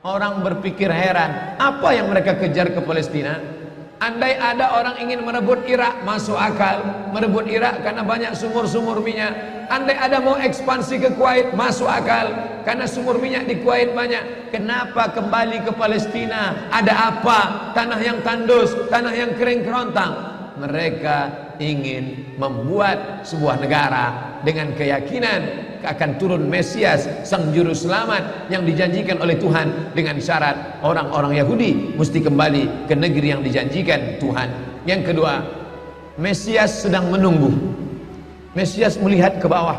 Orang berpikir heran, apa yang mereka kejar ke Palestina? Andai ada orang ingin merebut Irak, masuk akal. Merebut Irak karena banyak sumur-sumur minyak. Andai ada mau ekspansi ke Kuwait, masuk akal. Karena sumur minyak di Kuwait banyak. Kenapa kembali ke Palestina? Ada apa? Tanah yang tandus, tanah yang kering kerontang. Mereka ingin membuat sebuah negara dengan keyakinan akan turun Mesias, sang juru selamat yang dijanjikan oleh Tuhan, dengan syarat orang-orang Yahudi mesti kembali ke negeri yang dijanjikan Tuhan. Yang kedua, Mesias sedang menunggu. Mesias melihat ke bawah.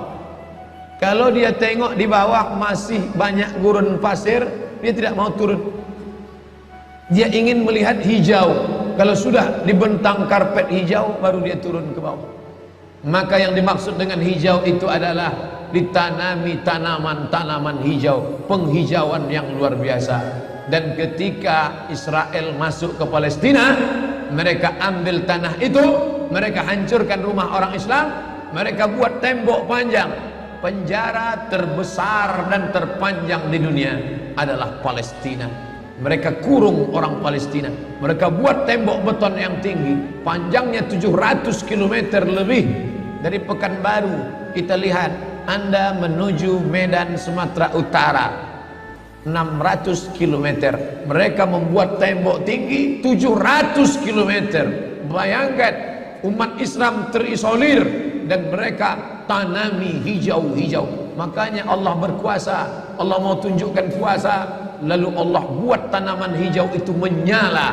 Kalau dia tengok di bawah masih banyak gurun pasir, dia tidak mau turun. Dia ingin melihat hijau. Kalau sudah dibentang karpet hijau, baru dia turun ke bawah. Maka yang dimaksud dengan hijau itu adalah ditanami tanaman-tanaman hijau, penghijauan yang luar biasa. Dan ketika Israel masuk ke Palestina, mereka ambil tanah itu, mereka hancurkan rumah orang Islam, mereka buat tembok panjang. Penjara terbesar dan terpanjang di dunia adalah Palestina. Mereka kurung orang Palestina. Mereka buat tembok beton yang tinggi, panjangnya 700 km lebih. Dari Pekanbaru kita lihat, Anda menuju Medan Sumatera Utara 600 km. Mereka membuat tembok tinggi 700 km. Bayangkan, umat Islam terisolir dan mereka tanami hijau-hijau. Makanya Allah berkuasa. Allah mau tunjukkan kuasa, lalu Allah buat tanaman hijau itu menyala.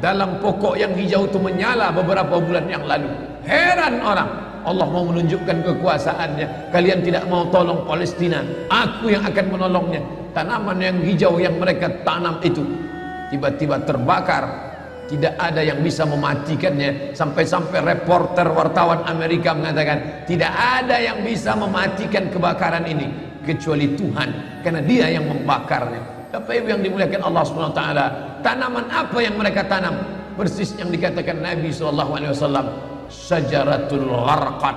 Dalam pokok yang hijau itu menyala beberapa bulan yang lalu. Heran orang, Allah mau menunjukkan kekuasaannya. Kalian tidak mau tolong Palestina, aku yang akan menolongnya. Tanaman yang hijau yang mereka tanam itu tiba-tiba terbakar. Tidak ada yang bisa mematikannya. Sampai-sampai reporter wartawan Amerika mengatakan, tidak ada yang bisa mematikan kebakaran ini kecuali Tuhan, karena Dia yang membakarnya. Bapak Ibu yang dimuliakan Allah SWT, tanaman apa yang mereka tanam? Persis yang dikatakan Nabi SAW, Syajaratul Gharqad,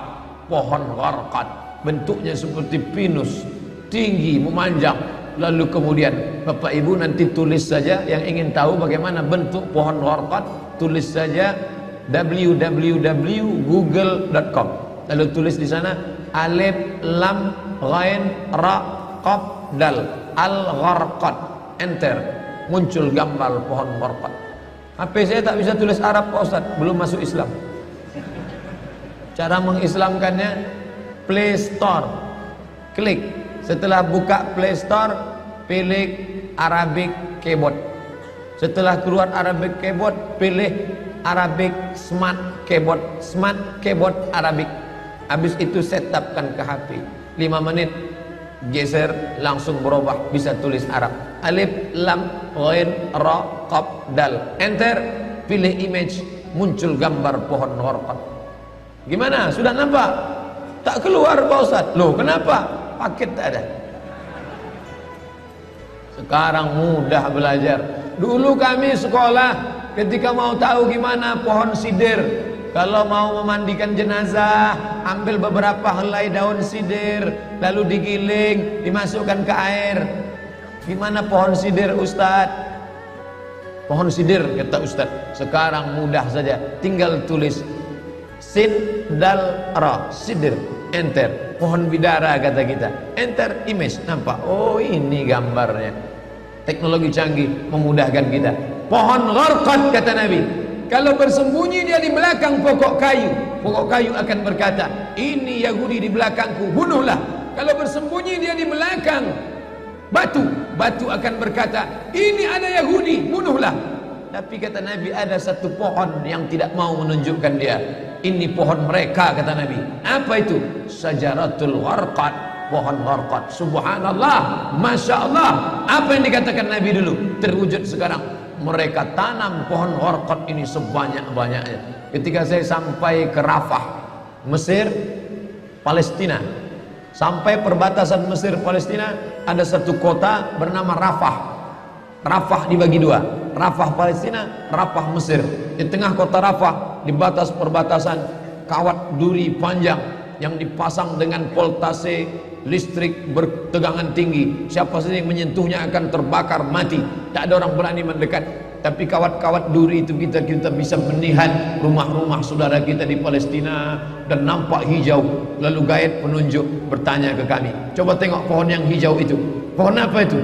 pohon gharqad, bentuknya seperti pinus, tinggi, memanjang. Lalu kemudian Bapak Ibu nanti tulis saja, yang ingin tahu bagaimana bentuk pohon gharqad, tulis saja www.google.com. Lalu tulis di sana alif lam ghain ra qaf dal al-gharqad, enter, muncul gambar pohon gharqad. HP saya tak bisa tulis Arab Pak Ustaz, belum masuk Islam. Cara mengislamkannya, Play Store, klik, setelah buka Play Store, pilih Arabic Keyboard. Setelah keluar Arabic Keyboard, pilih Arabic Smart Keyboard, Smart Keyboard Arabic. Habis itu setupkan ke HP, 5 menit, geser, langsung berubah, bisa tulis Arab. Alif lam ghain ra qaf dal, enter, pilih image, muncul gambar pohon gharqad. Gimana? Sudah nampak? Tak keluar Pak Ustaz. Loh, kenapa? Paket tak ada. Sekarang mudah belajar. Dulu kami sekolah, ketika mau tahu gimana pohon sidir, kalau mau memandikan jenazah, ambil beberapa helai daun sidir, lalu digiling, dimasukkan ke air. Gimana pohon sidir Ustaz? Pohon sidir, kata Ustaz, sekarang mudah saja, tinggal tulis sin dal ra, sidir, enter. Pohon bidara kata kita, enter image, nampak, oh ini gambarnya. Teknologi canggih memudahkan kita. Pohon gharqad kata Nabi, kalau bersembunyi dia di belakang pokok kayu akan berkata, ini Yahudi di belakangku, bunuhlah. Kalau bersembunyi dia di belakang batu akan berkata, ini ada Yahudi, bunuhlah. Tapi kata Nabi, ada satu pohon yang tidak mau menunjukkan dia. Ini pohon mereka, kata Nabi. Apa itu? Syajaratul Gharqad, pohon gharqad. Subhanallah, Masya Allah. Apa yang dikatakan Nabi dulu terwujud sekarang. Mereka tanam pohon gharqad ini sebanyak-banyaknya. Ketika saya sampai ke Rafah, Mesir, Palestina, sampai perbatasan Mesir Palestina, ada satu kota bernama Rafah. Rafah dibagi dua, Rafah Palestina, Rafah Mesir. Di tengah kota Rafah, di batas perbatasan, kawat duri panjang yang dipasang dengan voltase listrik bertegangan tinggi, siapa saja yang menyentuhnya akan terbakar mati, tak ada orang berani mendekat. Tapi kawat-kawat duri itu kita bisa melihat rumah-rumah saudara kita di Palestina dan nampak hijau. Lalu gaib penunjuk bertanya ke kami, coba tengok pohon yang hijau itu, pohon apa itu?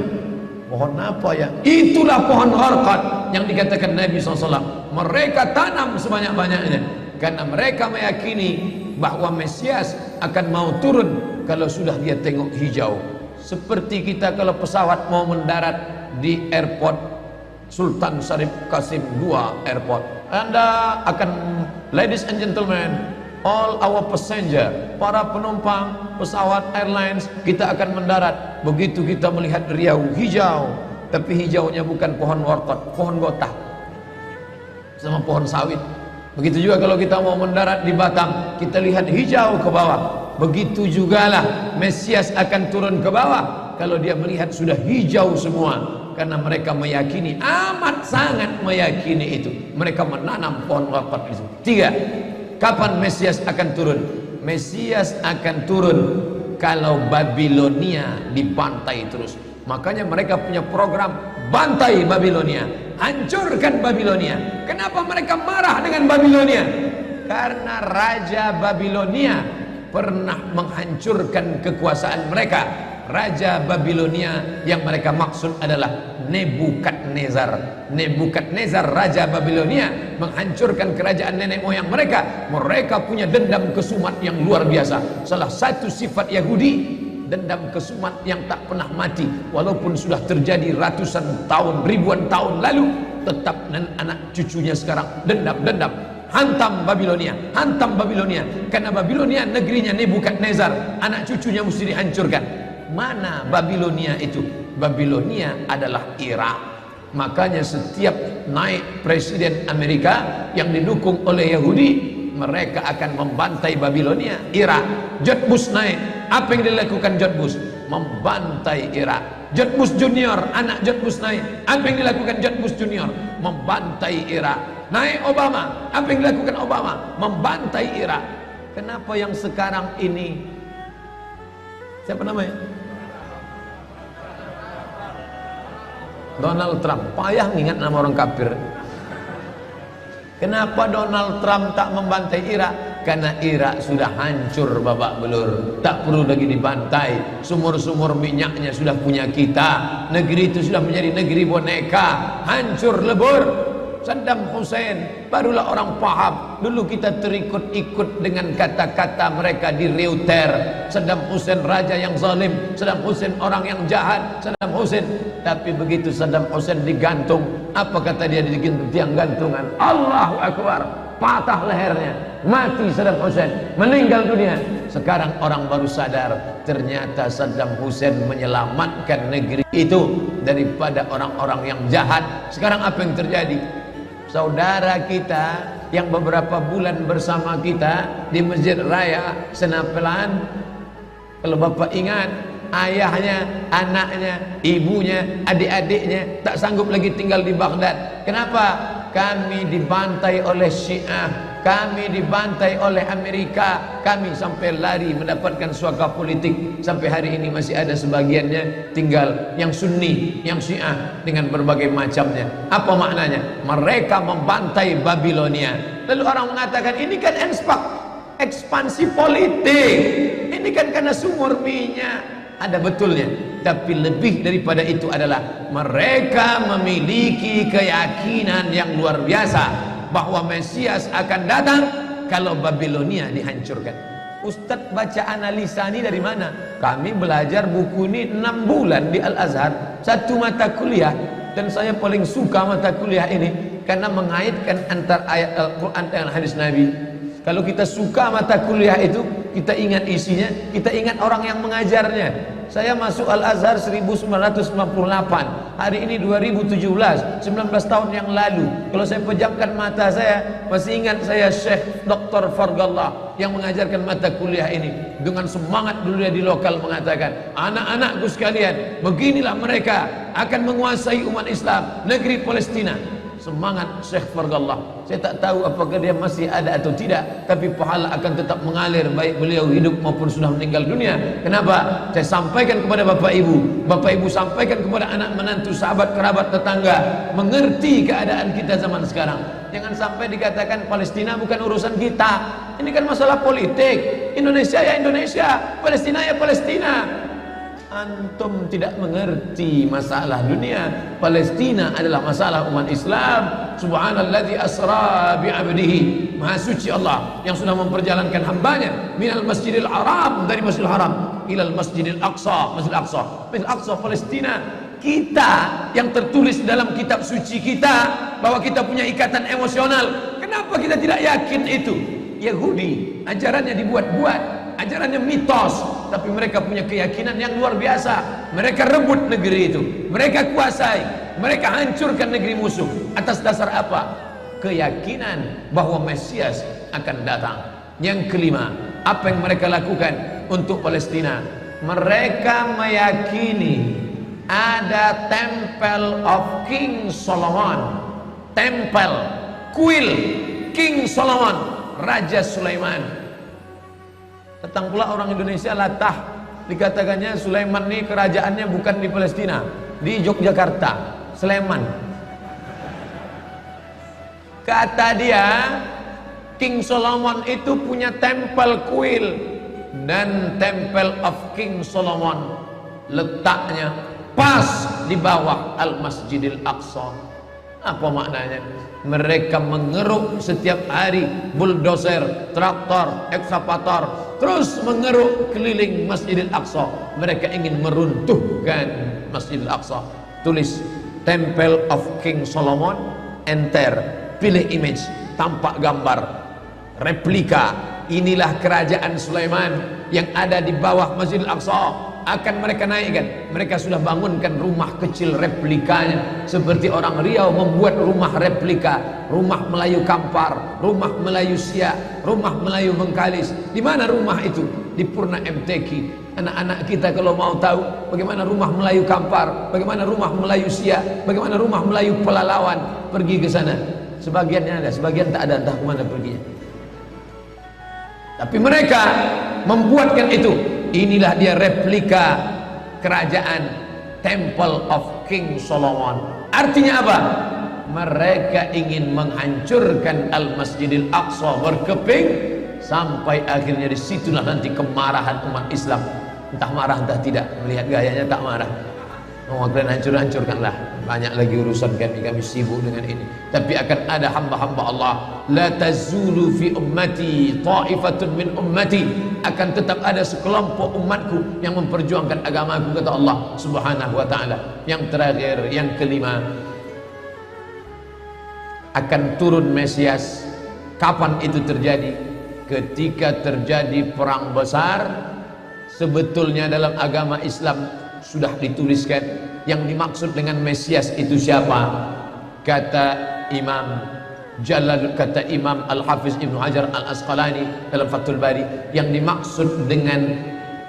Pohon apa ya? Itulah pohon gharqad yang dikatakan Nabi SAW. Mereka tanam sebanyak-banyaknya karena mereka meyakini bahwa Mesias akan mau turun kalau sudah dia tengok hijau. Seperti kita kalau pesawat mau mendarat di airport Sultan Syarif Qasim II Airport, Anda akan, ladies and gentlemen, all our passenger, para penumpang pesawat airlines, kita akan mendarat. Begitu kita melihat riau hijau, tapi hijaunya bukan pohon wortel, pohon gotah sama pohon sawit. Begitu juga kalau kita mau mendarat di Batam, kita lihat hijau ke bawah. Begitu jugalah Mesias akan turun ke bawah kalau dia melihat sudah hijau semua, karena mereka meyakini, amat sangat meyakini itu. Mereka menanam pohon wortel itu. 3. Kapan Mesias akan turun? Mesias akan turun kalau Babilonia dibantai terus. Makanya mereka punya program bantai Babilonia, hancurkan Babilonia. Kenapa mereka marah dengan Babilonia? Karena Raja Babilonia pernah menghancurkan kekuasaan mereka. Raja Babilonia yang mereka maksud adalah Nebukadnezar. Nebukadnezar Raja Babilonia menghancurkan kerajaan nenek moyang mereka. Mereka punya dendam kesumat yang luar biasa. Salah satu sifat Yahudi, dendam kesumat yang tak pernah mati. Walaupun sudah terjadi ratusan tahun, ribuan tahun lalu, tetap anak cucunya sekarang dendam. Hantam Babilonia, hantam Babilonia. Karena Babilonia negerinya Nebukadnezar, anak cucunya mesti dihancurkan. Mana Babilonia itu? Babilonia adalah Irak. Makanya setiap naik presiden Amerika yang didukung oleh Yahudi, mereka akan membantai Babilonia, Irak. George Bush naik, apa yang dilakukan George Bush? Membantai Irak. George Bush Junior, anak George Bush naik, apa yang dilakukan George Bush Junior? Membantai Irak. Naik Obama, apa yang dilakukan Obama? Membantai Irak. Kenapa yang sekarang ini, siapa namanya? Donald Trump. Payah ingat nama orang kafir. Kenapa Donald Trump tak membantai Irak? Karena Irak sudah hancur babak belur, tak perlu lagi dibantai. Sumur-sumur minyaknya sudah punya kita. Negeri itu sudah menjadi negeri boneka, hancur lebur. Saddam Hussein barulah orang paham. Dulu kita terikut-ikut dengan kata-kata mereka di Reuter. Saddam Hussein raja yang zalim, Saddam Hussein orang yang jahat, Saddam Hussein. Tapi begitu Saddam Hussein digantung, apa kata dia di tiang gantungan? Allahu Akbar, patah lehernya, mati Saddam Hussein, meninggal dunia. Sekarang orang baru sadar, ternyata Saddam Hussein menyelamatkan negeri itu daripada orang-orang yang jahat. Sekarang apa yang terjadi? Saudara kita yang beberapa bulan bersama kita di Masjid Raya Senapelan, kalau Bapak ingat, ayahnya, anaknya, ibunya, adik-adiknya tak sanggup lagi tinggal di Baghdad. Kenapa? Kami dibantai oleh Syiah, kami dibantai oleh Amerika, kami sampai lari mendapatkan suaka politik. Sampai hari ini masih ada sebagiannya tinggal yang Sunni, yang Syiah dengan berbagai macamnya. Apa maknanya? Mereka membantai Babilonia. Lalu orang mengatakan ini kan ekspansi politik, ini kan karena sumur minyak. Ada betulnya, tapi lebih daripada itu adalah mereka memiliki keyakinan yang luar biasa bahwa Mesias akan datang kalau Babilonia dihancurkan. Ustadz baca analisa ini dari mana? Kami belajar buku ini 6 bulan di Al-Azhar, satu mata kuliah, dan saya paling suka mata kuliah ini karena mengaitkan antara ayat Al-Quran dengan hadis Nabi. Kalau kita suka mata kuliah itu, kita ingat isinya, kita ingat orang yang mengajarnya. Saya masuk Al-Azhar 1998, hari ini 2017, 19 tahun yang lalu. Kalau saya pejamkan mata saya, masih ingat saya Syekh Dr. Fargallah yang mengajarkan mata kuliah ini. Dengan semangat dulu dia di lokal mengatakan, anak-anakku sekalian, beginilah mereka akan menguasai umat Islam, negeri Palestina. semangat Syekh Fargallah. Saya tak tahu apakah dia masih ada atau tidak, tapi pahala akan tetap mengalir baik beliau hidup maupun sudah meninggal dunia. Kenapa? Saya sampaikan kepada Bapak Ibu sampaikan kepada anak menantu, sahabat, kerabat, tetangga, mengerti keadaan kita zaman sekarang. Jangan sampai dikatakan Palestina bukan urusan kita. Ini kan masalah politik. Indonesia ya Indonesia, Palestina ya Palestina. Antum tidak mengerti masalah dunia. Palestina adalah masalah umat Islam. Subhanalladzi asra bi'abdihi. Maha suci Allah yang sudah memperjalankan hambanya minal masjidil haram, dari masjidil haram ilal masjidil aqsa, masjidil aqsa, masjidil aqsa Palestina. Kita yang tertulis dalam kitab suci kita bahwa kita punya ikatan emosional. Kenapa kita tidak yakin itu? Yahudi ajarannya dibuat-buat, ajarannya mitos, tapi mereka punya keyakinan yang luar biasa. Mereka rebut negeri itu, mereka kuasai, mereka hancurkan negeri musuh. Atas dasar apa? Keyakinan bahwa Mesias akan datang. Yang kelima, apa yang mereka lakukan untuk Palestina? Mereka meyakini ada Temple of King Solomon, tempel kuil King Solomon, Raja Sulaiman. Datang pula orang Indonesia latah, dikatakannya Sulaiman ini kerajaannya bukan di Palestina, di Yogyakarta, Sleman. Kata dia, King Solomon itu punya tempel kuil, dan Temple of King Solomon letaknya pas di bawah Al-Masjidil Aqsa. Apa maknanya? Mereka mengeruk setiap hari bulldozer, traktor, ekskavator, terus mengeruk keliling Masjidil Aqsa. Mereka ingin meruntuhkan Masjidil Aqsa. Tulis Temple of King Solomon, enter, pilih image, tampak gambar replika. Inilah kerajaan Sulaiman yang ada di bawah Masjidil Aqsa. Akan mereka naikkan. Mereka sudah bangunkan rumah kecil replikanya, seperti orang Riau membuat rumah replika, rumah Melayu Kampar, rumah Melayu Siak, rumah Melayu Bengkalis. Di mana rumah itu? Di Purna MTQ. Anak-anak kita kalau mau tahu bagaimana rumah Melayu Kampar, bagaimana rumah Melayu Siak, bagaimana rumah Melayu Pelalawan, pergi ke sana. Sebagiannya ada, sebagian tak ada, entah kemana perginya. Tapi mereka membuatkan itu. Inilah dia replika kerajaan Temple of King Solomon. Artinya apa? Mereka ingin menghancurkan Al-Masjidil Aqsa berkeping, sampai akhirnya disitulah nanti kemarahan umat Islam. Entah marah entah tidak, melihat gayanya tak marah. Oh, kalian hancurkanlah. Banyak lagi urusan kami sibuk dengan ini. Tapi akan ada hamba-hamba Allah. La tazulu fi ummati ta'ifatun min ummati. Akan tetap ada sekelompok umatku yang memperjuangkan agamaku, kata Allah Subhanahu wa ta'ala. Yang terakhir, yang kelima, akan turun Mesias. Kapan itu terjadi? Ketika terjadi perang besar. Sebetulnya dalam agama Islam sudah dituliskan yang dimaksud dengan Mesias itu siapa. Kata Imam Al-Hafiz Ibnu Hajar Al-Asqalani dalam Fathul Bari, yang dimaksud dengan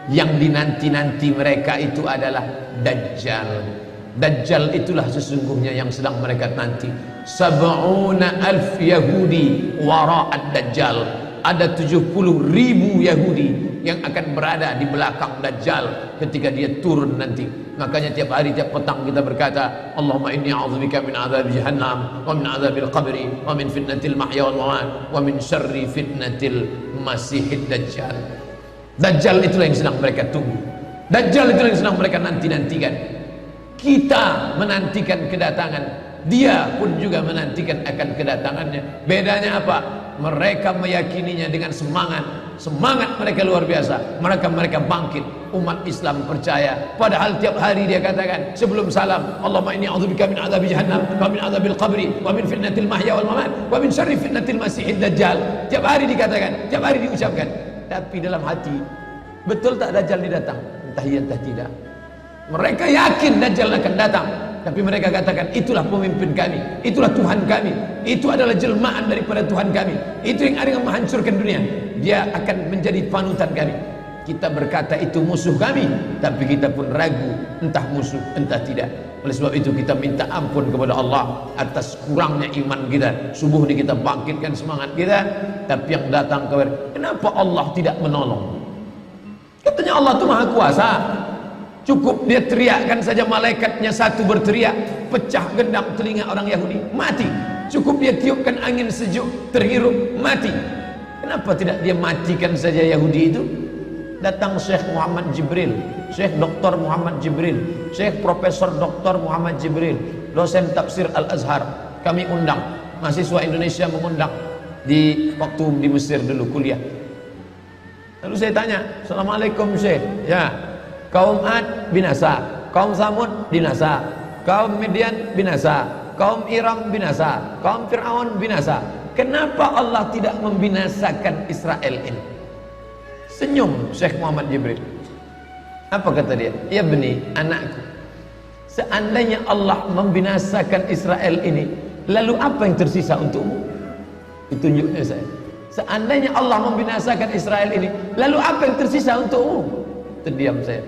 yang dinanti-nanti mereka itu adalah Dajjal. Dajjal itulah sesungguhnya yang sedang mereka nanti. 70,000 Yahudi wara'ad Dajjal. Ada 70,000 Yahudi yang akan berada di belakang Dajjal ketika dia turun nanti. Makanya tiap hari, tiap petang kita berkata, Allahumma inni a'udzubika min azab jahannam wa min azabil qabri wa min fitnatil mahya wal mamat wa min syarri fitnatil masihid Dajjal. Dajjal itulah yang sedang mereka tunggu. Dajjal itulah yang sedang mereka nanti-nantikan. Kita menantikan kedatangan, dia pun juga menantikan akan kedatangannya. Bedanya apa? Mereka meyakininya dengan semangat. Semangat mereka luar biasa. Mereka bangkit. Umat Islam percaya. Padahal tiap hari dia katakan sebelum salam, Allahumma inni a'udzubika min adzabi jahannam wa min adzabil qabri wa min fitnatil mahya wal mamat wa min syarri fitnatil masihid dajjal. Tiap hari dikatakan, tiap hari diucapkan. Tapi dalam hati, betul tak Dajjal ini datang? Entah iya entah tidak. Mereka yakin Dajjal akan datang, tapi mereka katakan itulah pemimpin kami, itulah Tuhan kami, itu adalah jelmaan daripada Tuhan kami, itu yang ada yang menghancurkan dunia, dia akan menjadi panutan kami. Kita berkata itu musuh kami, tapi kita pun ragu, entah musuh entah tidak. Oleh sebab itu kita minta ampun kepada Allah atas kurangnya iman kita. Subuh ini kita bangkitkan semangat kita, tapi yang datang kenapa Allah tidak menolong? Katanya Allah itu maha kuasa. Cukup dia teriakkan saja, malaikatnya satu berteriak, pecah gendang telinga orang Yahudi, mati. Cukup dia tiupkan angin sejuk, terhirup, mati. Kenapa tidak dia matikan saja Yahudi itu? Datang Syekh Muhammad Jibril, Syekh Dr. Muhammad Jibril, Syekh Profesor Dr. Muhammad Jibril, dosen tafsir Al-Azhar. Kami undang, mahasiswa Indonesia mengundang di waktu di Mesir dulu kuliah. Lalu saya tanya, Assalamualaikum Syekh. Ya, kaum Ad binasa, kaum Samud binasa, kaum Midian binasa, kaum Iram binasa, kaum Fir'aun binasa. Kenapa Allah tidak membinasakan Israel ini? Senyum Syekh Muhammad Jibril. Apa kata dia? Ya beni, anakku, seandainya Allah membinasakan Israel ini, lalu apa yang tersisa untukmu? Ditunjuknya saya. Seandainya Allah membinasakan Israel ini, lalu apa yang tersisa untukmu? Terdiam saya.